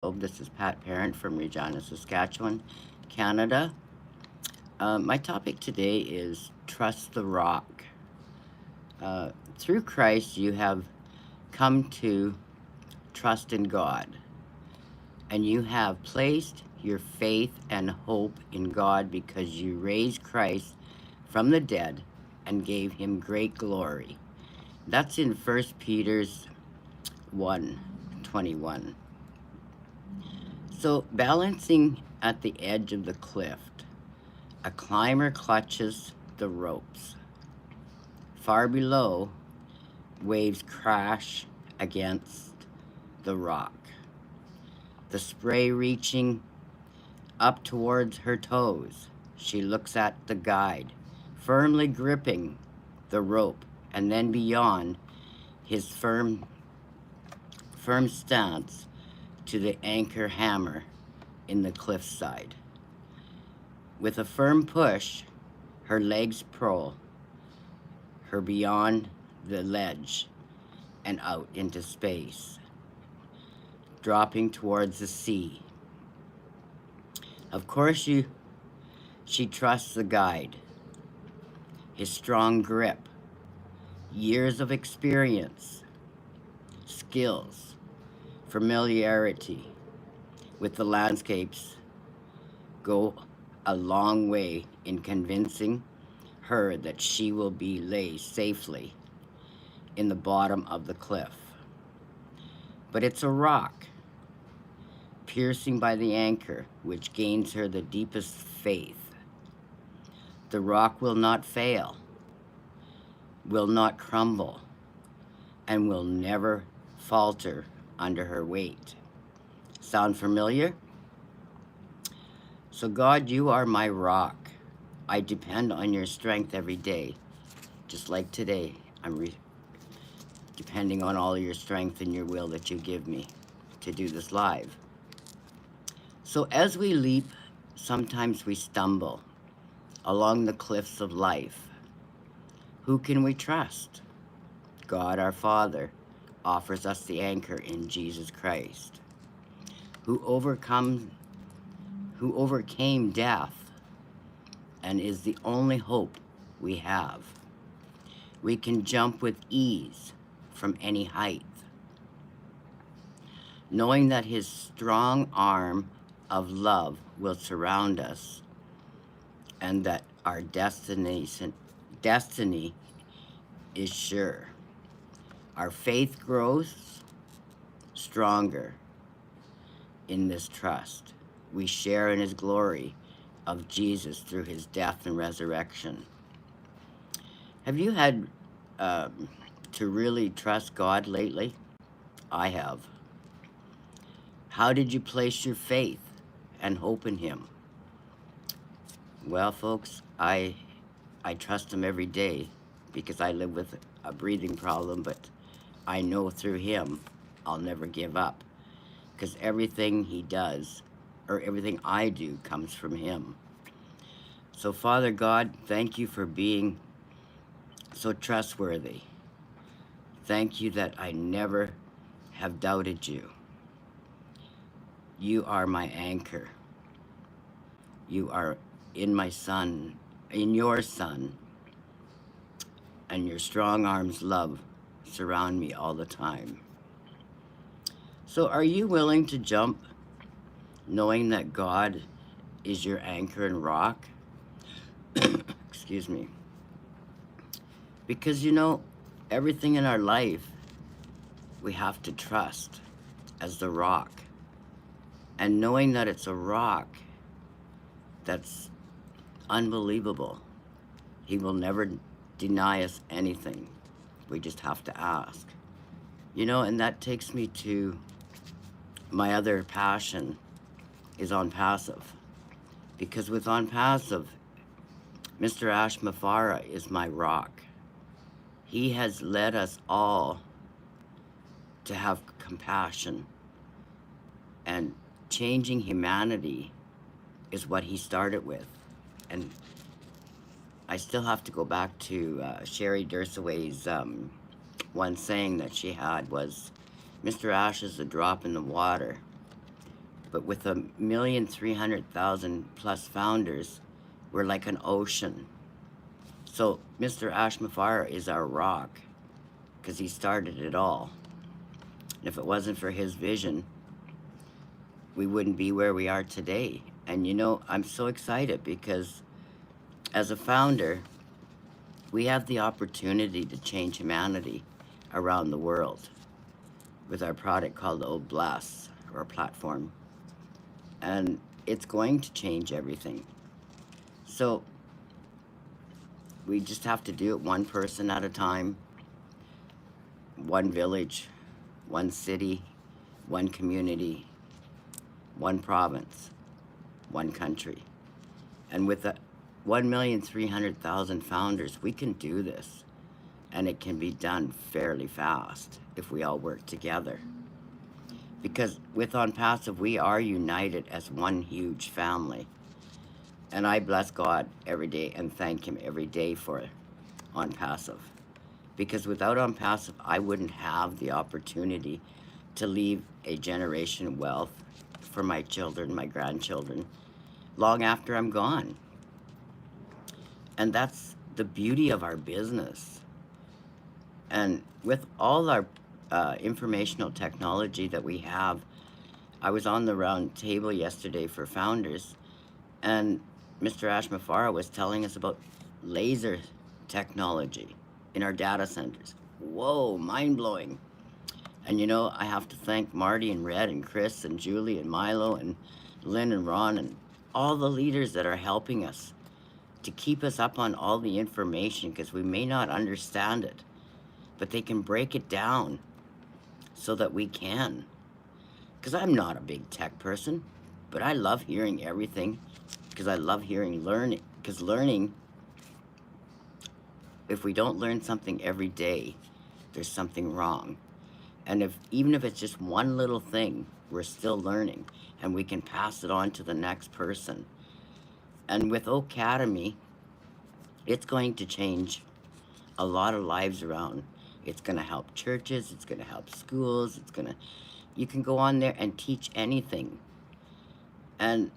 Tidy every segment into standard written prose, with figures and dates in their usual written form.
This is PatParent from Regina, Saskatchewan, Canada. My topic today is Trust the Rock. Through Christ, you have come to trust in God, and you have placed your faith and hope in God because you raised Christ from the dead and gave him great glory. That's in 1 Peter's 1:21. So, balancing at the edge of the cliff, a climber clutches the ropes. Far below, waves crash against the rock, the spray reaching up towards her toes. She looks at the guide, firmly gripping the rope, and then beyond his firm stance to the anchor hammer in the cliffside. With a firm push, her legs pull her beyond the ledge and out into space, dropping towards the sea. Of course, she trusts the guide, his strong grip, years of experience, skills, familiarity with the landscapes go a long way in convincing her that she will be lay safely in the bottom of the cliff. But it's a rock, piercing by the anchor, which gains her the deepest faith. The rock will not fail, will not crumble, and will never falter under her weight. Sound familiar? So, God, you are my rock. I depend on your strength every day. Just like today, I'm depending on all your strength and your will that you give me to do this live. So, as we leap, sometimes we stumble along the cliffs of life. Who can we trust? God our Father offers us the anchor in Jesus Christ, who overcame death and is the only hope we have. We can jump with ease from any height, knowing that his strong arm of love will surround us and that our destiny is sure. Our faith grows stronger in this trust. We share in his glory of Jesus through his death and resurrection. Have you had to really trust God lately? I have. How did you place your faith and hope in him? Well, folks, I trust him every day because I live with a breathing problem, but I know through him I'll never give up because everything he does or everything I do comes from him. So, Father God, thank you for being so trustworthy. Thank you that I never have doubted you. You are my anchor. You are in my son, in your son, and your strong arms love surround me all the time. So are you willing to jump knowing that God is your anchor and rock? Excuse me. Because everything in our life we have to trust as the rock. And knowing that it's a rock that's unbelievable. He will never deny us anything. We just have to ask. And that takes me to my other passion is on passive. Because with on passive, Mr. Ash Mafara is my rock. He has led us all to have compassion, and changing humanity is what he started with. And I still have to go back to Sherry Dursaway's one saying that she had was, Mr. Ash is a drop in the water, But with 1,300,000 plus founders, we're like an ocean. So Mr. Ashmafara is our rock because he started it all. And if it wasn't for his vision, we wouldn't be where we are today. And you know, I'm so excited because as a founder, we have the opportunity to change humanity around the world with our product called Oblast, or platform. And it's going to change everything. So we just have to do it one person at a time, one village, one city, one community, one province, one country. And with the 1,300,000 founders, we can do this. And it can be done fairly fast if we all work together. Because with On Passive, we are united as one huge family. And I bless God every day and thank Him every day for On Passive. Because without On Passive, I wouldn't have the opportunity to leave a generation of wealth for my children, my grandchildren, long after I'm gone. And that's the beauty of our business. And with all our informational technology that we have, I was on the round table yesterday for founders, and Mr. Ashmafara was telling us about laser technology in our data centers. Whoa, mind-blowing. And you know, I have to thank Marty and Red and Chris and Julie and Milo and Lynn and Ron and all the leaders that are helping us to keep us up on all the information, because we may not understand it, but they can break it down so that we can. Because I'm not a big tech person, but I love hearing everything, because I love hearing learning. Because learning, if we don't learn something every day, there's something wrong. And even if it's just one little thing, we're still learning, and we can pass it on to the next person. And with Academy, it's going to change a lot of lives around. It's going to help churches, it's going to help schools, you can go on there and teach anything and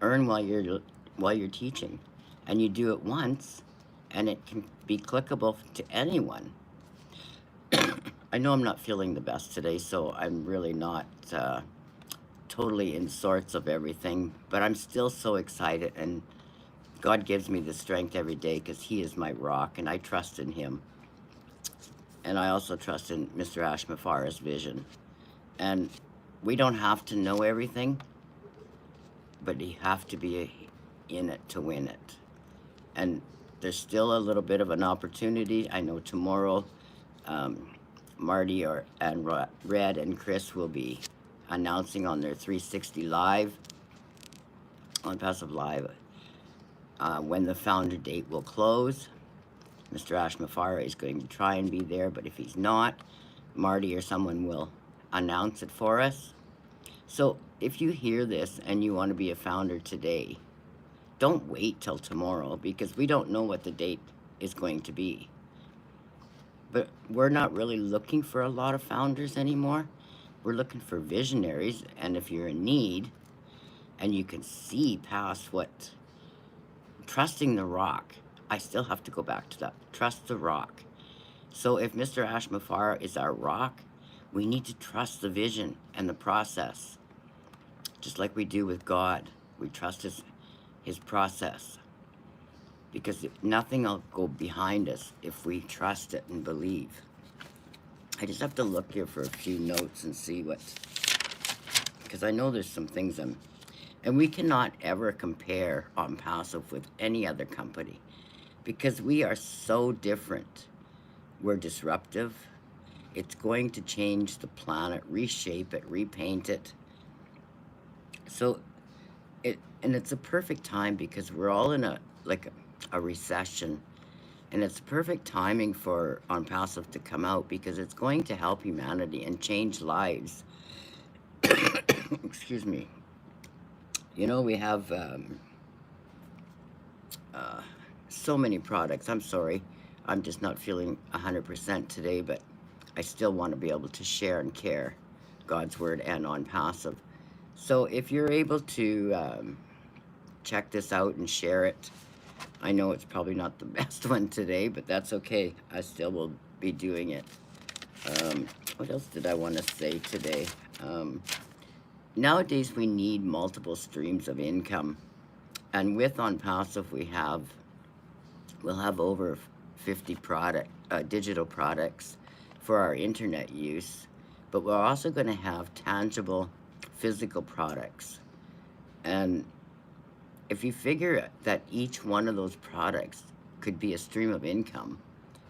earn while you're teaching. And you do it once, and it can be clickable to anyone. I know I'm not feeling the best today, so I'm really not totally in sorts of everything, but I'm still so excited, and God gives me the strength every day because He is my rock, and I trust in Him. And I also trust in Mr. Ashmafara's vision. And we don't have to know everything, but you have to be in it to win it. And there's still a little bit of an opportunity. I know tomorrow Marty and Red and Chris will be announcing on their 360 Live, on Passive Live, when the founder date will close. Mr. Ashmafara is going to try and be there, but if he's not, Marty or someone will announce it for us. So if you hear this and you want to be a founder today, don't wait till tomorrow, because we don't know what the date is going to be. But we're not really looking for a lot of founders anymore. We're looking for visionaries, and if you're in need and you can see past what, trusting the rock. I still have to go back to that. Trust the rock. So if Mr. Ashmafara is our rock, we need to trust the vision and the process. Just like we do with God. We trust his process. Because nothing will go behind us if we trust it and believe. I just have to look here for a few notes and see what, because I know there's some things and we cannot ever compare On Passive with any other company, because we are so different. We're disruptive. It's going to change the planet, reshape it, repaint it. So it's a perfect time, because we're all in a recession, and it's perfect timing for On Passive to come out, because it's going to help humanity and change lives. Excuse me. You know, we have so many products. I'm sorry, I'm just not feeling 100% today, but I still want to be able to share and care God's word and On Passive. So if you're able to check this out and share it, I know it's probably not the best one today, but that's okay. I still will be doing it. What else did I want to say today? Nowadays, we need multiple streams of income, and with On Passive, we'll have over 50 digital products for our internet use, but we're also going to have tangible physical products. And if you figure that each one of those products could be a stream of income,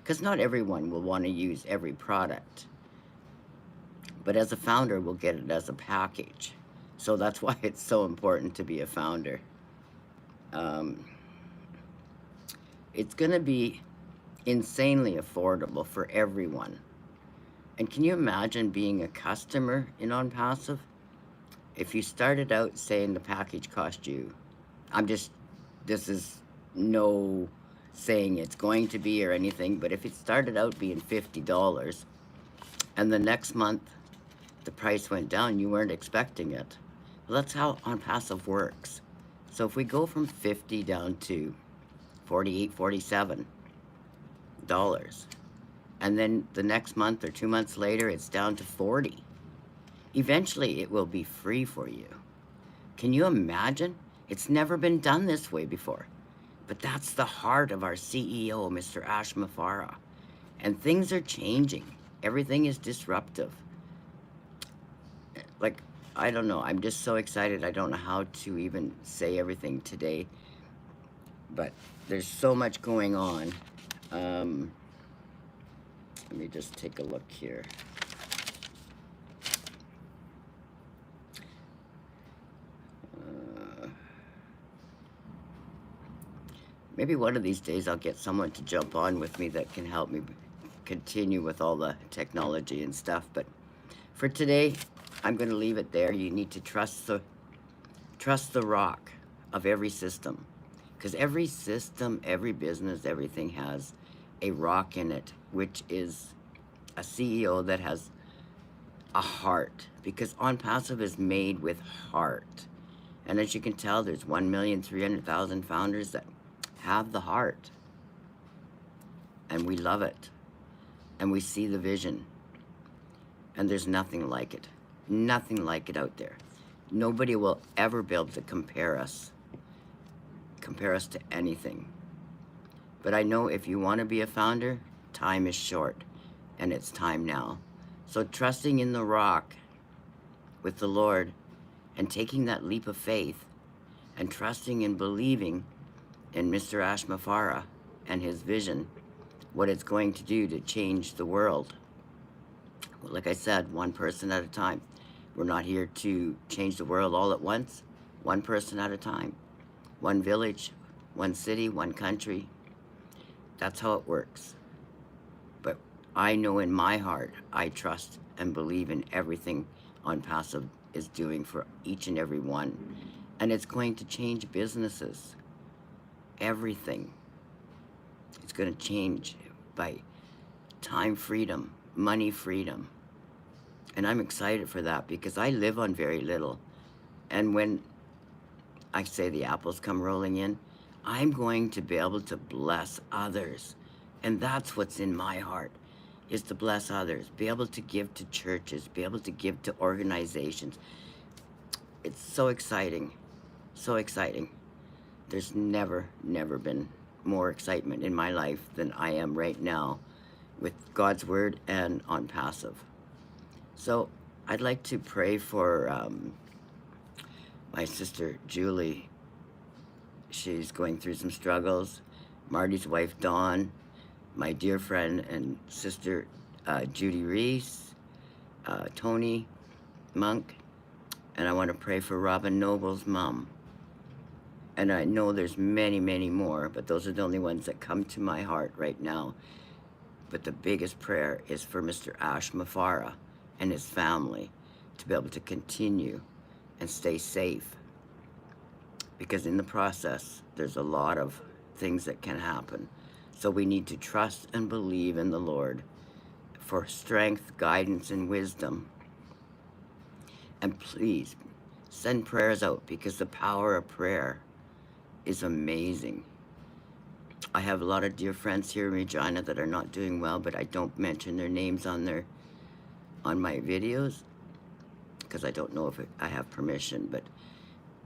because not everyone will want to use every product, but as a founder, we'll get it as a package. So that's why it's so important to be a founder. Um, it's going to be insanely affordable for everyone. And can you imagine being a customer in On Passive? If you started out saying the package cost you, this is no saying it's going to be or anything, but if it started out being $50 and the next month the price went down, you weren't expecting it. Well, that's how On Passive works. So if we go from 50 down to 48, $47, and then the next month or 2 months later it's down to 40, eventually it will be free for you. Can you imagine? It's never been done this way before. But that's the heart of our CEO, Mr. Ash Mafara. And things are changing. Everything is disruptive. Like, I don't know. I'm just so excited. I don't know how to even say everything today. But there's so much going on. Let me just take a look here. Maybe one of these days I'll get someone to jump on with me that can help me continue with all the technology and stuff. But for today, I'm going to leave it there. You need to trust the rock of every system, because every system, every business, everything has a rock in it, which is a CEO that has a heart, because On Passive is made with heart. And as you can tell, there's 1,300,000 founders that have the heart, and we love it, and we see the vision, and there's nothing like it out there. Nobody will ever be able to compare us to anything. But I know if you want to be a founder, time is short, and it's time now. So trusting in the rock with the Lord, and taking that leap of faith, and trusting and believing in Mr. Ash Mafara and his vision, what it's going to do to change the world. Well, like I said, one person at a time. We're not here to change the world all at once. One person at a time. One village, one city, one country. That's how it works. But I know in my heart, I trust and believe in everything On Passive is doing for each and every one. And it's going to change businesses. Everything. It's going to change by time freedom, money freedom. And I'm excited for that, because I live on very little. And when I say the apples come rolling in, I'm going to be able to bless others. And that's what's in my heart, is to bless others, be able to give to churches, be able to give to organizations. It's so exciting, so exciting. There's never been more excitement in my life than I am right now with God's Word and On Passive. So I'd like to pray for my sister Julie. She's going through some struggles. Marty's wife Dawn, my dear friend and sister Judy Reese, Tony Monk, and I want to pray for Robin Noble's mom. And I know there's many more, but those are the only ones that come to my heart right now. But the biggest prayer is for Mr. Ash Mafara and his family to be able to continue and stay safe. Because in the process, there's a lot of things that can happen. So we need to trust and believe in the Lord for strength, guidance, and wisdom. And please Send prayers out, because the power of prayer is amazing. I have a lot of dear friends here in Regina that are not doing well, but I don't mention their names on my videos, because I don't know if I have permission. But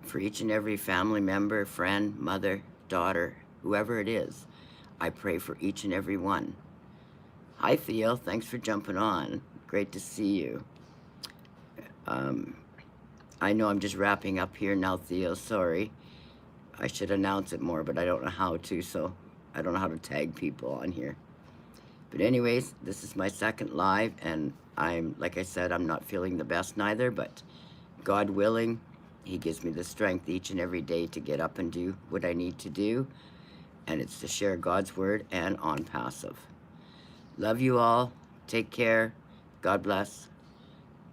for each and every family member, friend, mother, daughter, whoever it is, I pray for each and every one. Hi, Theo. Thanks for jumping on. Great to see you. I know I'm just wrapping up here now, Theo. Sorry. I should announce it more, but I don't know how to, so I don't know how to tag people on here. But anyways, this is my second live, and like I said, I'm not feeling the best neither, but God willing, He gives me the strength each and every day to get up and do what I need to do, and it's to share God's word and on passive. Love you all. Take care. God bless,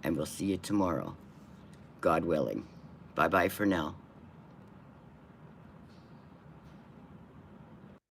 and we'll see you tomorrow, God willing. Bye-bye for now.